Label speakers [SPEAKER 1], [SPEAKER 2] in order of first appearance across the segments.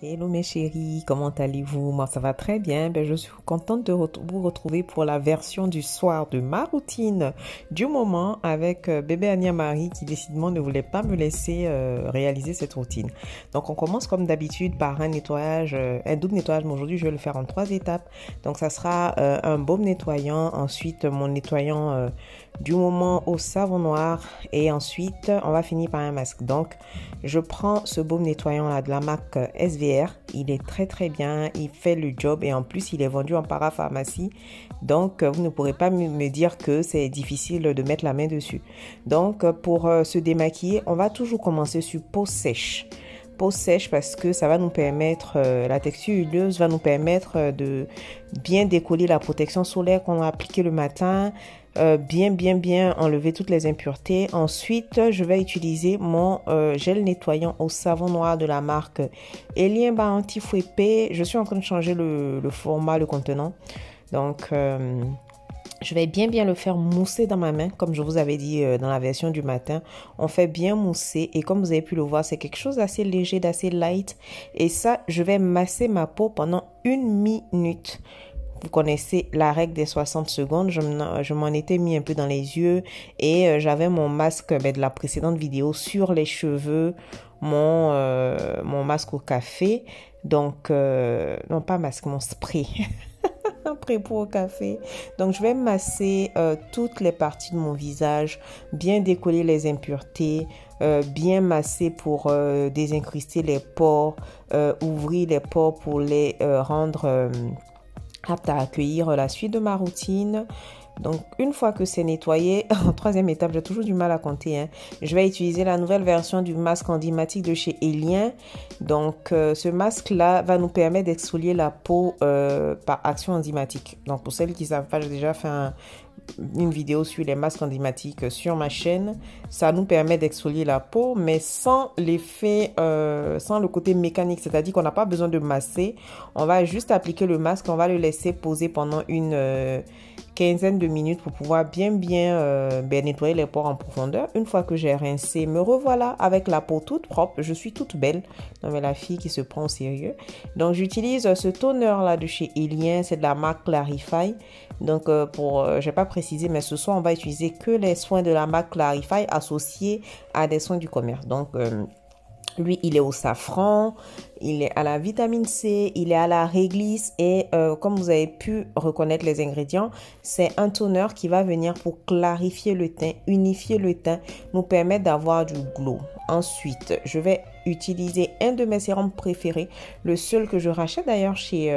[SPEAKER 1] Hello mes chéris, comment allez-vous? Moi ça va très bien. Je suis contente de vous retrouver pour la version du soir de ma routine du moment avec bébé Ania Marie qui décidément ne voulait pas me laisser réaliser cette routine. Donc on commence comme d'habitude par un nettoyage, un double nettoyage, mais aujourd'hui je vais le faire en 3 étapes. Donc ça sera un baume nettoyant, ensuite mon nettoyant du moment au savon noir et ensuite on va finir par un masque. Donc je prends ce baume nettoyant là de la marque SVR, il est très bien, il fait le job et en plus il est vendu en parapharmacie, donc vous ne pourrez pas me dire que c'est difficile de mettre la main dessus. Donc pour se démaquiller, on va toujours commencer sur peau sèche. Peau sèche parce que ça va nous permettre, la texture huileuse va nous permettre de bien décoller la protection solaire qu'on a appliquée le matin, bien enlever toutes les impuretés. Ensuite, je vais utiliser mon gel nettoyant au savon noir de la marque Elien Anti-Fouet P. Je suis en train de changer le format, le contenant. Donc, je vais bien le faire mousser dans ma main, comme je vous avais dit dans la version du matin. On fait bien mousser et comme vous avez pu le voir, c'est quelque chose d'assez léger, d'assez light. Et ça, je vais masser ma peau pendant 1 minute. Vous connaissez la règle des 60 secondes. Je m'en étais mis un peu dans les yeux et j'avais mon masque de la précédente vidéo sur les cheveux, mon masque au café. Donc, non pas masque, mon spray. Après pour au café. Donc, je vais masser toutes les parties de mon visage, bien décoller les impuretés, bien masser pour désincruster les pores, ouvrir les pores pour les rendre apte à accueillir la suite de ma routine. Donc, une fois que c'est nettoyé, en 3e étape, j'ai toujours du mal à compter, hein, je vais utiliser la nouvelle version du masque enzymatique de chez Elien. Donc, ce masque-là va nous permettre d'exfolier la peau par action enzymatique. Donc, pour celles qui ne savent pas, j'ai déjà fait une vidéo sur les masques enzymatiques sur ma chaîne. Ça nous permet d'exfolier la peau, mais sans l'effet, sans le côté mécanique. C'est-à-dire qu'on n'a pas besoin de masser. On va juste appliquer le masque, on va le laisser poser pendant une quinzaine de minutes pour pouvoir bien nettoyer les pores en profondeur. Une fois que j'ai rincé, me revoilà avec la peau toute propre. Je suis toute belle. Non mais la fille qui se prend au sérieux. Donc j'utilise ce toner là de chez Elien, c'est de la marque Clarify. Donc je n'ai pas précisé, mais ce soir on va utiliser que les soins de la marque Clarify associés à des soins du commerce. Donc lui, il est au safran, il est à la vitamine C, il est à la réglisse et comme vous avez pu reconnaître les ingrédients, c'est un toner qui va venir pour clarifier le teint, unifier le teint, nous permettre d'avoir du glow. Ensuite, je vais utiliser un de mes sérums préférés, le seul que je rachète d'ailleurs chez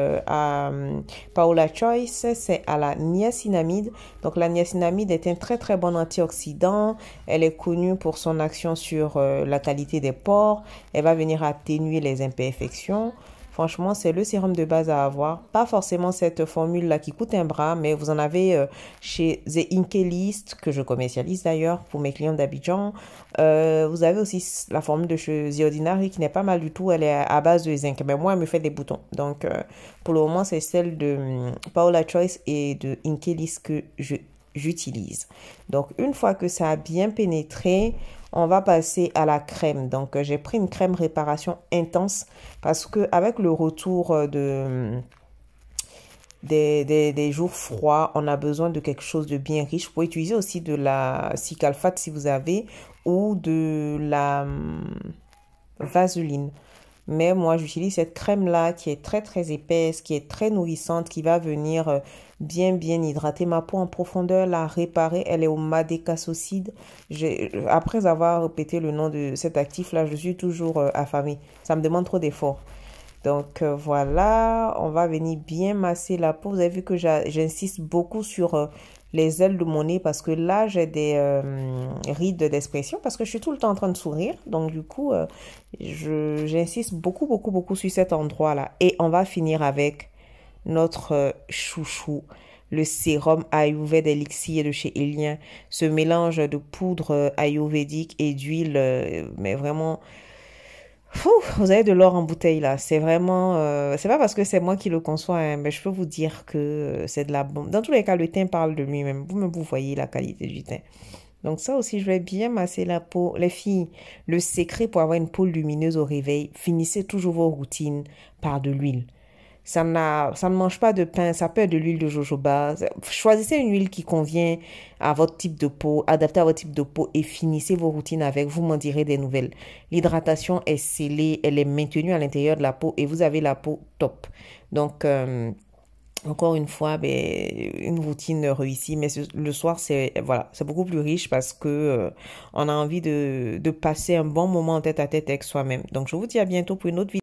[SPEAKER 1] Paola Choice, c'est à la niacinamide. Donc la niacinamide est un très bon antioxydant, elle est connue pour son action sur la qualité des pores, elle va venir atténuer les imperfections. Franchement, c'est le sérum de base à avoir. Pas forcément cette formule-là qui coûte un bras, mais vous en avez chez The Inkélist, que je commercialise d'ailleurs pour mes clients d'Abidjan. Vous avez aussi la formule de chez The Ordinary qui n'est pas mal du tout. Elle est à base de zinc, mais moi, elle me fait des boutons. Donc, pour le moment, c'est celle de Paola Choice et de Inkélist que j'utilise. Donc, une fois que ça a bien pénétré, on va passer à la crème. Donc, j'ai pris une crème réparation intense parce que avec le retour des jours froids, on a besoin de quelque chose de bien riche. Vous pouvez utiliser aussi de la Cicalfate si vous avez ou de la vaseline. Mais moi, j'utilise cette crème-là qui est très épaisse, qui est très nourrissante, qui va venir bien hydrater ma peau en profondeur, la réparer. Elle est au madécassocide. Après avoir répété le nom de cet actif-là, je suis toujours affamée. Ça me demande trop d'efforts. Donc voilà, on va venir bien masser la peau. Vous avez vu que j'insiste beaucoup sur les ailes de mon nez parce que là, j'ai des rides d'expression parce que je suis tout le temps en train de sourire. Donc du coup, j'insiste beaucoup sur cet endroit-là. Et on va finir avec notre chouchou, le sérum Ayurveda Elixir de chez Elien. Ce mélange de poudre ayurvédique et d'huile, mais vraiment... vous avez de l'or en bouteille là, c'est vraiment, c'est pas parce que c'est moi qui le conçois, hein, mais je peux vous dire que c'est de la bombe. Dans tous les cas, le teint parle de lui-même. Vous voyez la qualité du teint. Donc ça aussi, je vais bien masser la peau. Les filles, le secret pour avoir une peau lumineuse au réveil, finissez toujours vos routines par de l'huile. Ça ne mange pas de pain, ça peut être de l'huile de jojoba. Choisissez une huile qui convient à votre type de peau, adaptée à votre type de peau et finissez vos routines avec. Vous m'en direz des nouvelles. L'hydratation est scellée, elle est maintenue à l'intérieur de la peau et vous avez la peau top. Donc, encore une fois, ben, une routine réussie, mais le soir, c'est voilà, c'est beaucoup plus riche parce que on a envie de passer un bon moment en tête à tête avec soi-même. Donc, je vous dis à bientôt pour une autre vidéo.